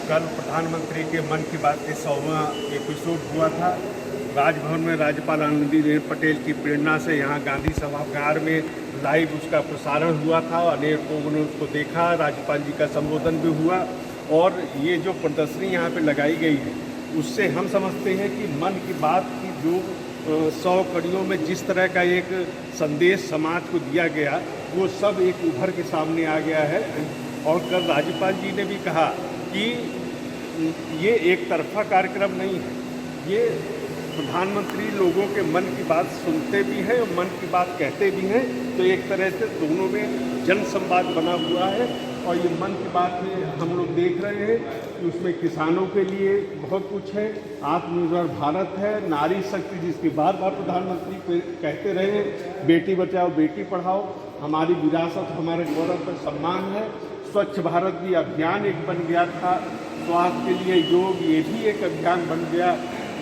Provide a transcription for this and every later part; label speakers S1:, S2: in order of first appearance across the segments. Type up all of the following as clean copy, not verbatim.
S1: कल प्रधानमंत्री के मन की बात के 100वां एपिसोड हुआ था। राजभवन में राज्यपाल आनंदीबेन पटेल की प्रेरणा से यहाँ गांधी सभागार में लाइव उसका प्रसारण हुआ था। अनेक लोगों ने उसको देखा, राज्यपाल जी का संबोधन भी हुआ। और ये जो प्रदर्शनी यहाँ पे लगाई गई है, उससे हम समझते हैं कि मन की बात की जो 100 कड़ियों में जिस तरह का एक संदेश समाज को दिया गया, वो सब एक उभर के सामने आ गया है। और कल राज्यपाल जी ने भी कहा कि ये एक तरफा कार्यक्रम नहीं है, ये प्रधानमंत्री लोगों के मन की बात सुनते भी हैं और मन की बात कहते भी हैं। तो एक तरह से दोनों में जन संवाद बना हुआ है। और ये मन की बात में हम लोग देख रहे हैं कि उसमें किसानों के लिए बहुत कुछ है, आत्मनिर्भर भारत है, नारी शक्ति जिसकी बार बार प्रधानमंत्री कहते रहे, बेटी बचाओ बेटी पढ़ाओ, हमारी विरासत हमारे गौरव पर सम्मान है। स्वच्छ भारत भी अभियान एक बन गया था, स्वास्थ्य के लिए योग ये भी एक अभियान बन गया।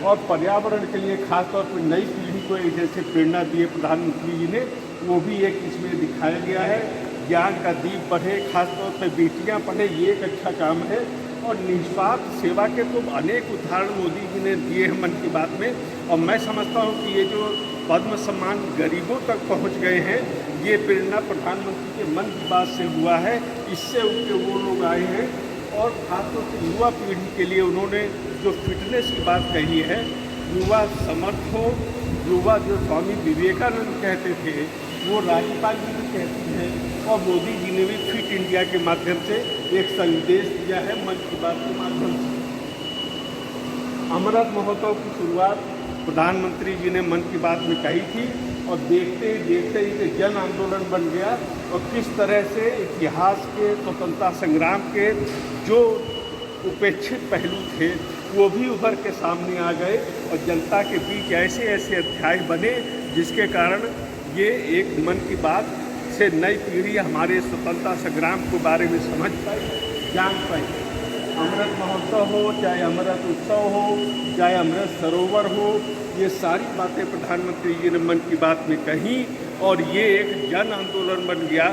S1: और पर्यावरण के लिए खासतौर पर नई पीढ़ी को जैसे प्रेरणा दिए प्रधानमंत्री जी ने, वो भी एक इसमें दिखाया गया है। ज्ञान का दीप बढ़े, खासतौर पर बेटियां पढ़े, ये एक अच्छा काम है। और निस्वार्थ सेवा के तो अनेक उदाहरण मोदी जी ने दिए हैं मन की बात में। और मैं समझता हूँ कि ये जो पद्म सम्मान गरीबों तक पहुँच गए हैं, ये प्रेरणा प्रधानमंत्री के मन की बात से हुआ है। इससे उनके वो लोग आए हैं। और खासतौर से युवा पीढ़ी के लिए उन्होंने जो फिटनेस की बात कही है, युवा समर्थ हो, युवा जो स्वामी विवेकानंद कहते थे वो राज्यपाल जी भी कहती हैं। और मोदी जी ने भी फिट इंडिया के माध्यम से एक संदेश दिया है मन की बात के माध्यम से। अमृत महोत्सव की शुरुआत प्रधानमंत्री जी ने मन की बात में कही थी और देखते ही देखते जन आंदोलन बन गया। और किस तरह से इतिहास के, स्वतंत्रता संग्राम के जो उपेक्षित पहलू थे वो भी उभर के सामने आ गए। और जनता के बीच ऐसे ऐसे अध्याय बने जिसके कारण ये एक मन की बात से नई पीढ़ी हमारे स्वतंत्रता संग्राम के बारे में समझ पाई, जान पाई। अमृत महोत्सव हो, चाहे अमृत उत्सव हो, चाहे अमृत सरोवर हो, ये सारी बातें प्रधानमंत्री जी ने मन की बात में कही। और ये एक जन आंदोलन बन गया।